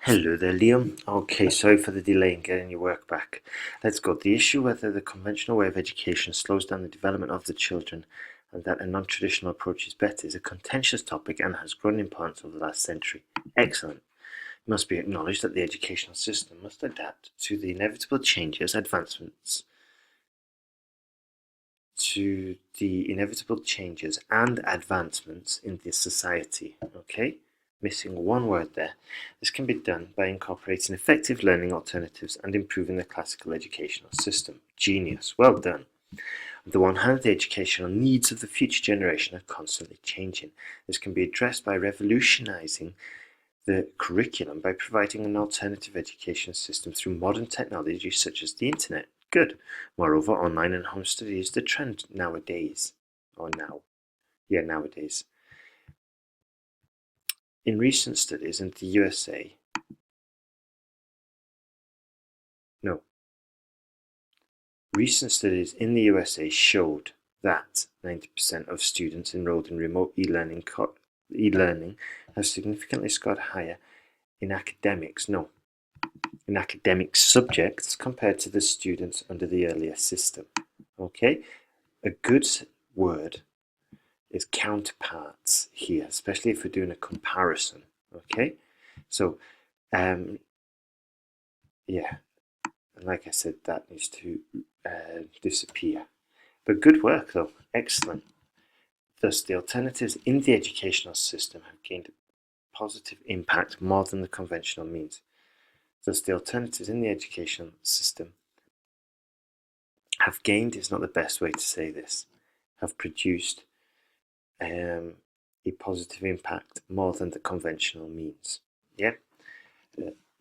Hello there, Liam. Okay, sorry for the delay in getting your work back. Let's go. The issue whether the conventional way of education slows down the development of the children and that a non-traditional approach is better is a contentious topic and has grown in importance over the last century. Excellent. It must be acknowledged that the educational system must adapt to the inevitable changes, advancements in the society. Okay? Missing one word there. This can be done by incorporating effective learning alternatives and improving the classical educational system. Genius. Well done. On the one hand, the educational needs of the future generation are constantly changing. This can be addressed by revolutionizing the curriculum by providing an alternative education system through modern technology such as the internet. Good. Moreover, online and home study is the trend nowadays. Nowadays. In recent studies in the USA, recent studies in the USA showed that 90% of students enrolled in remote e-learning have significantly scored higher in academic subjects compared to the students under the earlier system. Okay, a good word is counterparts here, especially if we're doing a comparison. Okay, so yeah, and like I said, that needs to disappear. But good work though, excellent. Thus, the alternatives in the educational system have gained a positive impact more than the conventional means. Thus, the alternatives in the educational system have gained, is not the best way to say this, have produced a positive impact more than the conventional means. Yeah?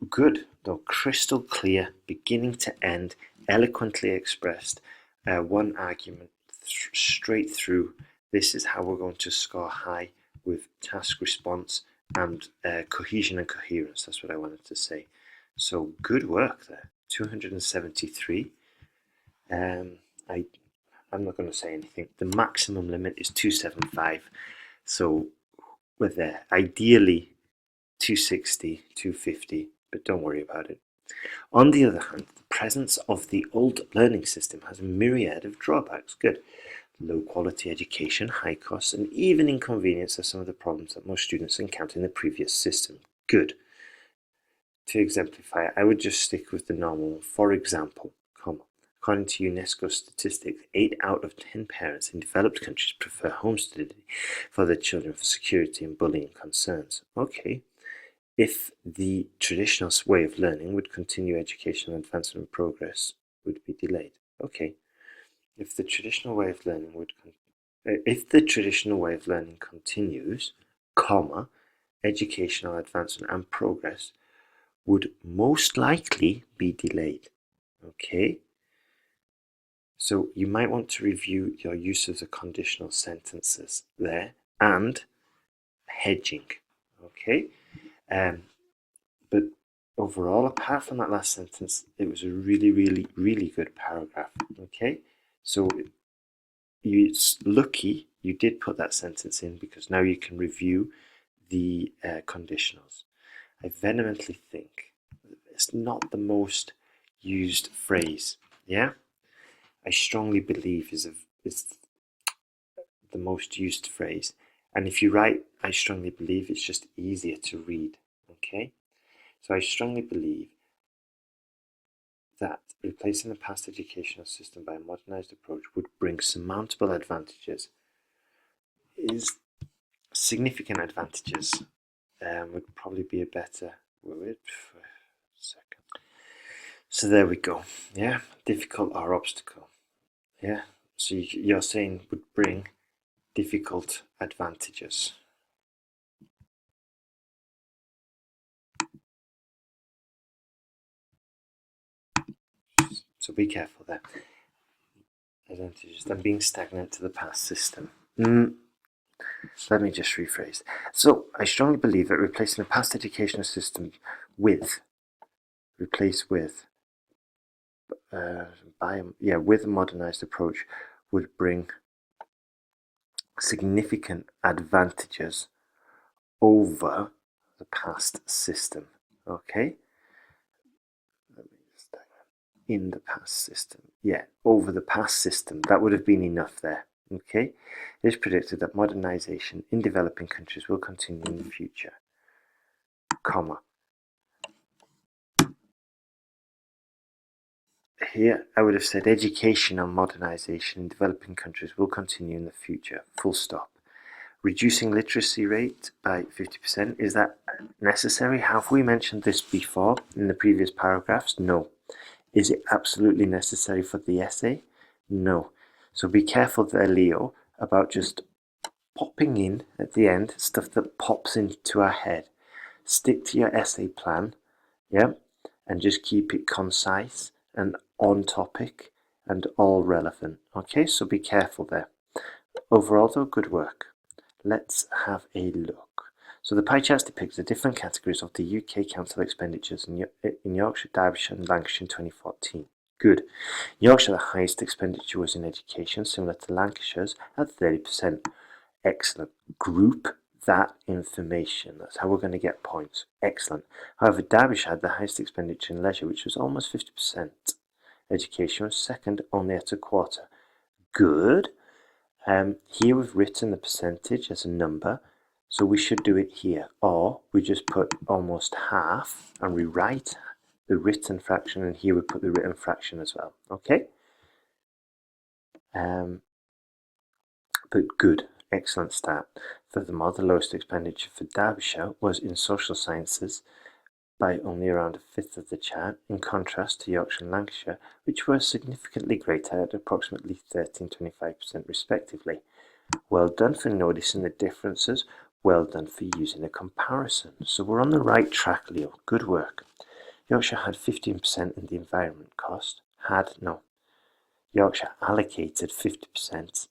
Good, though crystal clear, beginning to end, eloquently expressed, one argument straight through. This is how we're going to score high with task response and cohesion and coherence. That's what I wanted to say. So good work there. 273. I'm not going to say anything. The maximum limit is 275. So we're there. Ideally 260, 250, but don't worry about it. On the other hand, the presence of the old learning system has a myriad of drawbacks. Good. Low quality education, high costs, and even inconvenience are some of the problems that most students encounter in the previous system. Good. To exemplify, I would just stick with the normal one. For example, according to UNESCO statistics, 8 out of 10 parents in developed countries prefer home study for their children for security and bullying concerns. Okay. If the traditional way of learning would continue, educational advancement and progress would be delayed. Okay. If the traditional way of learning continues, educational advancement and progress would most likely be delayed. Okay. So you might want to review your use of the conditional sentences there and hedging. Okay. But overall, apart from that last sentence, it was a really, really, really good paragraph. Okay. So it's lucky you did put that sentence in, because now you can review the conditionals. I vehemently think it's not the most used phrase. Yeah, I strongly believe is the most used phrase. And if you write I strongly believe, it's just easier to read. Okay, so I strongly believe that replacing the past educational system by a modernized approach would bring surmountable advantages. Is significant advantages would probably be a better word for a second. So there we go. Yeah, difficult or obstacle. Yeah, so you're saying would bring difficult advantages. So be careful there. Advantages than being stagnant to the past system. Let me just rephrase. So I strongly believe that replacing the past educational system with a modernized approach would bring significant advantages over the past system. Okay. Let me just in the past system. Yeah, over the past system. That would have been enough there. Okay. It is predicted that modernization in developing countries will continue in the future. Comma. Here I would have said education and modernization in developing countries will continue in the future. Full stop. Reducing literacy rate by 50%. Is that necessary? Have we mentioned this before in the previous paragraphs? No. Is it absolutely necessary for the essay? No. So be careful there, Leo, about just popping in at the end stuff that pops into our head. Stick to your essay plan, yeah, and just keep it concise and on topic and all relevant. Okay, so be careful there. Overall, though, good work. Let's have a look. So the pie charts depict the different categories of the UK council expenditures in Yorkshire, Derbyshire and Lancashire in 2014. Good. Yorkshire, the highest expenditure was in education, similar to Lancashire's at 30%. Excellent. Group that information. That's how we're going to get points. Excellent. However, Derbyshire had the highest expenditure in leisure, which was almost 50%. Education was second, only at a quarter. Good. Here we've written the percentage as a number, so we should do it here. Or we just put almost half and rewrite the written fraction, and here we put the written fraction as well. Okay? But good. Excellent start. Furthermore, the lowest expenditure for Derbyshire was in social sciences by only around a fifth of the chart, in contrast to Yorkshire and Lancashire, which were significantly greater at approximately 13 and 25% respectively. Well done for noticing the differences. Well done for using a comparison. So we're on the right track, Leo. Good work. Yorkshire had 15% in the environment cost. Yorkshire allocated 50%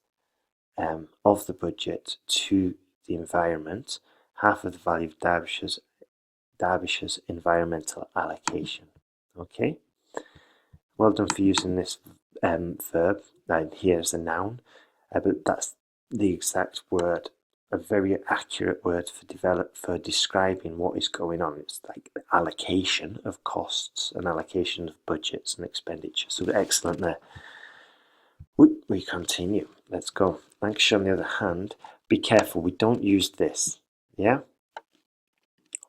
of the budget to the environment, half of the value of Derbyshire's environmental allocation. Okay, well done for using this verb. Now here's a noun, but that's the exact word, a very accurate word for describing what is going on. It's like the allocation of costs and allocation of budgets and expenditure. So excellent there. We continue. Let's go. Lancashire, on the other hand, be careful. We don't use this. Yeah?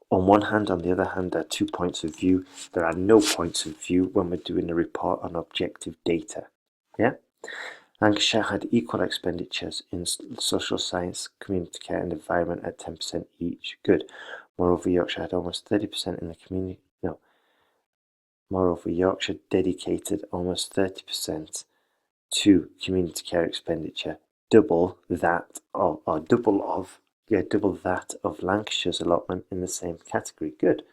On one hand, on the other hand, there are 2 points of view. There are no points of view when we're doing a report on objective data. Yeah? Lancashire had equal expenditures in social science, community care and environment at 10% each. Good. Moreover, Yorkshire had almost 30% in the community. No. Moreover, Yorkshire dedicated almost 30% to community care expenditure, double that of Lancashire's allotment in the same category. Good.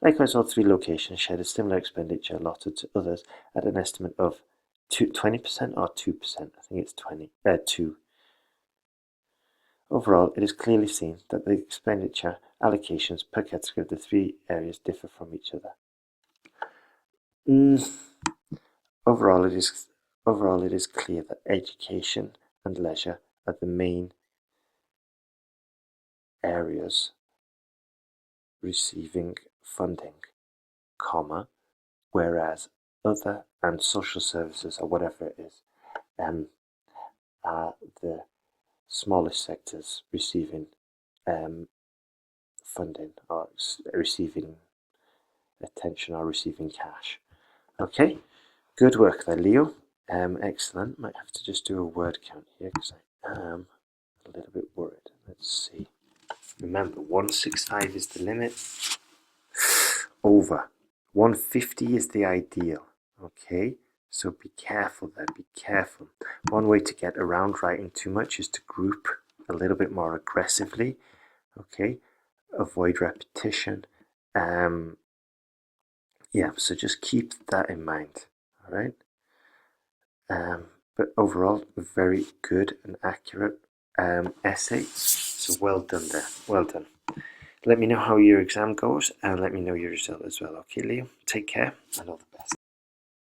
Likewise, all three locations shared a similar expenditure allotted to others at an estimate of 20% or 2%. I think it's 2. Overall, it is clearly seen that the expenditure allocations per category of the three areas differ from each other. Overall, it is clear that education and leisure are the main areas receiving funding, whereas other and social services, or whatever it is, are the smallest sectors receiving funding or receiving attention or receiving cash. Okay, good work there, Leo. Excellent. Might have to just do a word count here because I am a little bit worried. Let's see. Remember, 165 is the limit. Over. 150 is the ideal. Okay, so be careful there. Be careful. One way to get around writing too much is to group a little bit more aggressively. Okay, avoid repetition. Yeah, so just keep that in mind. All right. But overall, very good and accurate essay. So well done there. Well done. Let me know how your exam goes and let me know your result as well. Okay, Leo? Take care and all the best.